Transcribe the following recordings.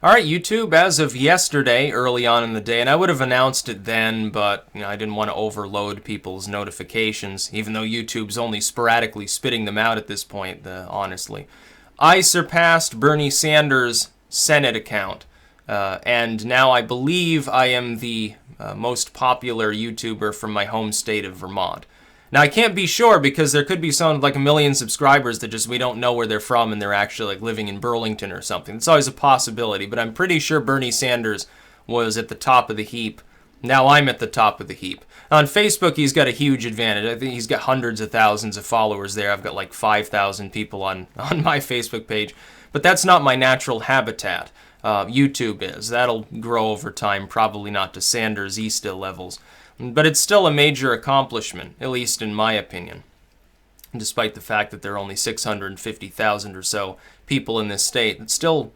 Alright, YouTube, as of yesterday, early on in the day, and I would have announced it then, but I didn't want to overload people's notifications, even though YouTube's only sporadically spitting them out at this point, honestly. I surpassed Bernie Sanders' Senate account, and now I believe I am the most popular YouTuber from my home state of Vermont. Now, I can't be sure because there could be someone with like 1 million subscribers that just we don't know where they're from and they're actually like living in Burlington or something. It's always a possibility, but I'm pretty sure Bernie Sanders was at the top of the heap. Now I'm at the top of the heap. On Facebook, he's got a huge advantage. I think he's got hundreds of thousands of followers there. I've got like 5,000 people on my Facebook page, but that's not my natural habitat. YouTube is. That'll grow over time, probably not to Sanders-y levels. But it's still a major accomplishment, at least in my opinion, despite the fact that there are only 650,000 or so people in this state. It's still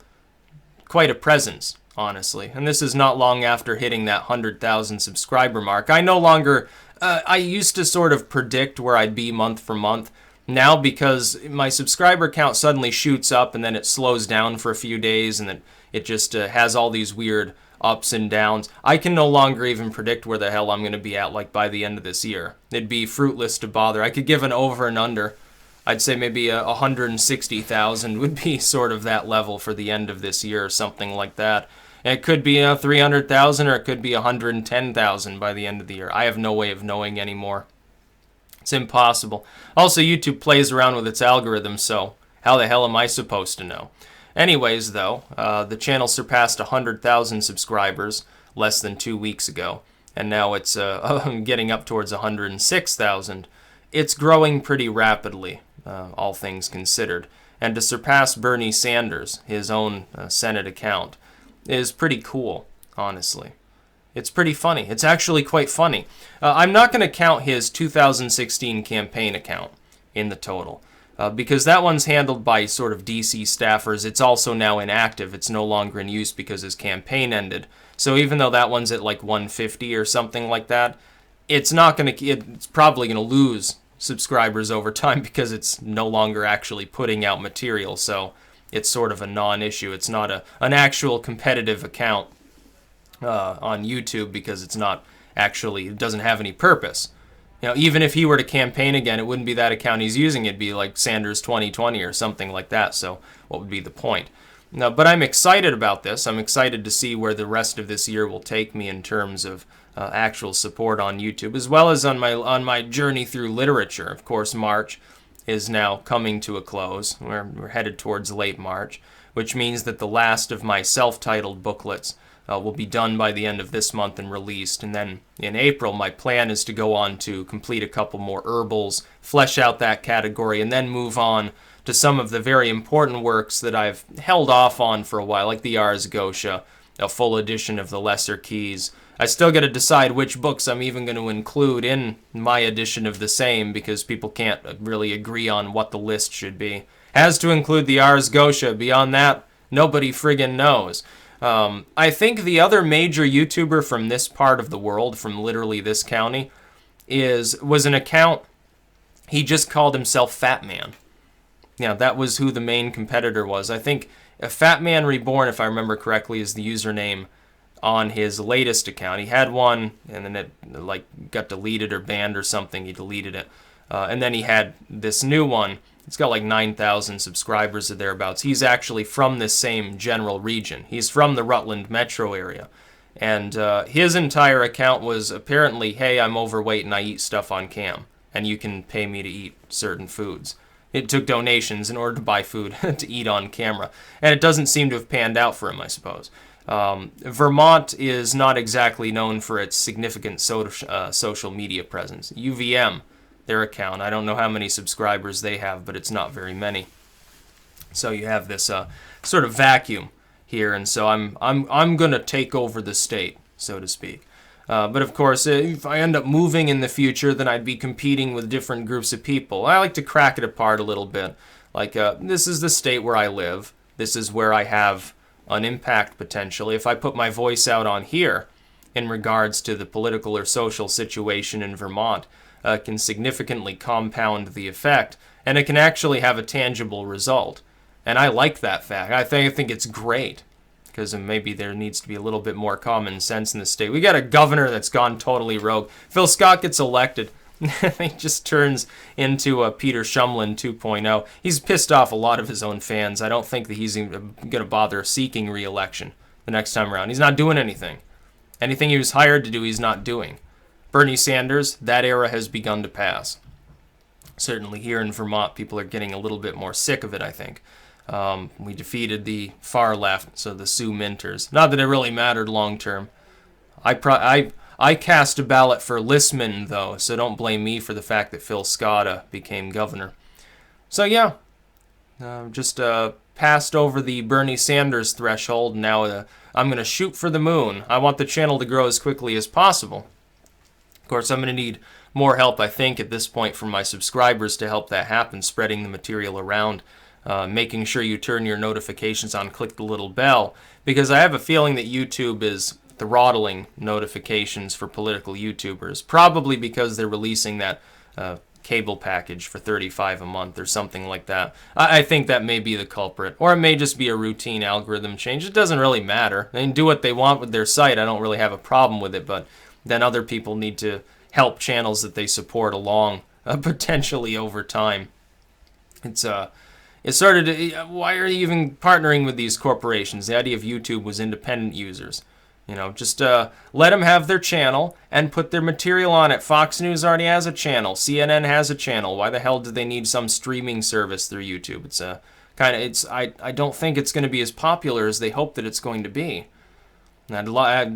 quite a presence, honestly. And this is not long after hitting that 100,000 subscriber mark. I no longer, I used to sort of predict where I'd be month for month. Now, because my subscriber count suddenly shoots up and then it slows down for a few days and then it just has all these weird ups and downs, I can no longer even predict where the hell I'm going to be at like by the end of this year. It'd be fruitless to bother. I could give an over and under. I'd say maybe 160,000 would be sort of that level for the end of this year or something like that. And it could be 300,000 or it could be 110,000 by the end of the year. I have no way of knowing anymore. It's impossible. Also, YouTube plays around with its algorithm, so how the hell am I supposed to know? Anyways, though, the channel surpassed 100,000 subscribers less than 2 weeks ago, and now it's getting up towards 106,000. It's growing pretty rapidly, all things considered, and to surpass Bernie Sanders, his own Senate account, is pretty cool, honestly. It's pretty funny. It's actually quite funny. I'm not going to count his 2016 campaign account in the total. Because that one's handled by sort of DC staffers. It's also now inactive. It's no longer in use because his campaign ended. So even though that one's at like 150 or something like that, it's probably going to lose subscribers over time because it's no longer actually putting out material. So it's sort of a non-issue. It's not an actual competitive account on YouTube because it doesn't have any purpose. Even if he were to campaign again, it wouldn't be that account he's using. It'd be like Sanders 2020 or something like that. So what would be the point? No, but I'm excited about this. I'm excited to see where the rest of this year will take me in terms of actual support on YouTube, as well as on my journey through literature. Of course, March is now coming to a close. We're headed towards late March, which means that the last of my self-titled booklets will be done by the end of this month and released. And then in April, my plan is to go on to complete a couple more herbals, flesh out that category, and then move on to some of the very important works that I've held off on for a while, like the Ars Goetia, a full edition of the Lesser Keys. I still got to decide which books I'm even going to include in my edition of the same, because people can't really agree on what the list should be. Has to include the Ars Goetia. Beyond that, nobody friggin' knows. I think the other major YouTuber from this part of the world, from literally this county, was an account. He just called himself Fat Man. Yeah, that was who the main competitor was. I think Fat Man Reborn, if I remember correctly, is the username on his latest account. He had one, and then it got deleted or banned or something. He deleted it. And then he had this new one. It's got like 9,000 subscribers or thereabouts. He's actually from this same general region. He's from the Rutland metro area. And his entire account was apparently, hey, I'm overweight and I eat stuff on cam, and you can pay me to eat certain foods. It took donations in order to buy food to eat on camera. And it doesn't seem to have panned out for him, I suppose. Vermont is not exactly known for its significant social media presence. UVM, their account, I don't know how many subscribers they have, but it's not very many. So you have this sort of vacuum here, and so I'm going to take over the state, so to speak. But of course, if I end up moving in the future, then I'd be competing with different groups of people. I like to crack it apart a little bit. Like, this is the state where I live. This is where I have an impact potentially. If I put my voice out on here in regards to the political or social situation in Vermont, can significantly compound the effect, and it can actually have a tangible result. And I like that fact. I think it's great. because maybe there needs to be a little bit more common sense in the state. We got a governor that's gone totally rogue. Phil Scott gets elected. He just turns into a Peter Shumlin 2.0. He's pissed off a lot of his own fans. I don't think that he's going to bother seeking re-election the next time around. He's not doing anything. Anything he was hired to do, he's not doing. Bernie Sanders, that era has begun to pass. Certainly here in Vermont, people are getting a little bit more sick of it, I think. We defeated the far left, so the Sioux Minters. Not that it really mattered long term. I cast a ballot for Listman, though, so don't blame me for the fact that Phil Scott became governor. So yeah, just passed over the Bernie Sanders threshold. Now I'm going to shoot for the moon. I want the channel to grow as quickly as possible. Of course, I'm going to need more help, I think, at this point from my subscribers to help that happen, spreading the material around, making sure you turn your notifications on, click the little bell, because I have a feeling that YouTube is throttling notifications for political YouTubers, probably because they're releasing that cable package for $35 a month or something like that. I think that may be the culprit, or it may just be a routine algorithm change. It doesn't really matter. They can do what they want with their site. I don't really have a problem with it, but then other people need to help channels that they support along, potentially over time. It started to, why are you even partnering with these corporations? The idea of YouTube was independent users. You know, just let them have their channel and put their material on it. Fox News already has a channel. CNN has a channel. Why the hell do they need some streaming service through YouTube? I don't think it's going to be as popular as they hope that it's going to be. And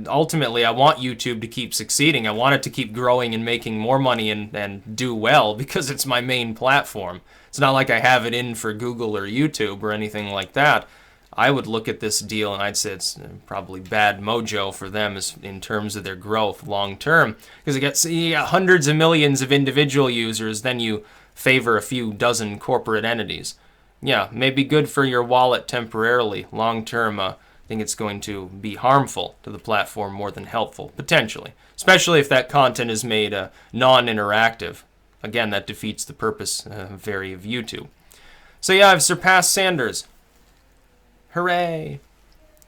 ultimately, I want YouTube to keep succeeding. I want it to keep growing and making more money and do well because it's my main platform. It's not like I have it in for Google or YouTube or anything like that. I would look at this deal and I'd say it's probably bad mojo for them in terms of their growth long term. Because you got hundreds of millions of individual users, then you favor a few dozen corporate entities. Yeah, maybe good for your wallet temporarily. Long term, I think it's going to be harmful to the platform more than helpful, potentially. Especially if that content is made non-interactive. Again, that defeats the purpose of YouTube. So yeah, I've surpassed Sanders. Hooray!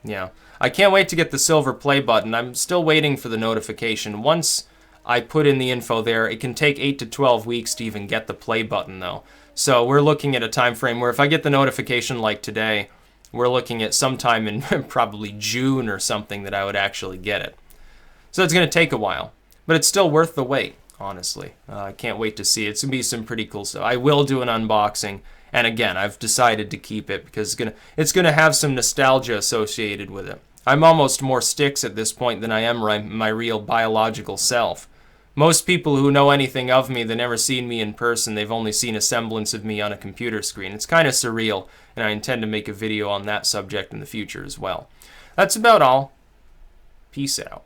Yeah, I can't wait to get the silver play button. I'm still waiting for the notification. Once I put in the info there, it can take 8 to 12 weeks to even get the play button, though. So we're looking at a time frame where if I get the notification like today, we're looking at sometime in probably June or something that I would actually get it. So it's going to take a while, but it's still worth the wait, honestly. I can't wait to see it. It's going to be some pretty cool stuff. I will do an unboxing. And again, I've decided to keep it because it's gonna have some nostalgia associated with it. I'm almost more Styx at this point than I am my real biological self. Most people who know anything of me, they've never seen me in person. They've only seen a semblance of me on a computer screen. It's kind of surreal, and I intend to make a video on that subject in the future as well. That's about all. Peace out.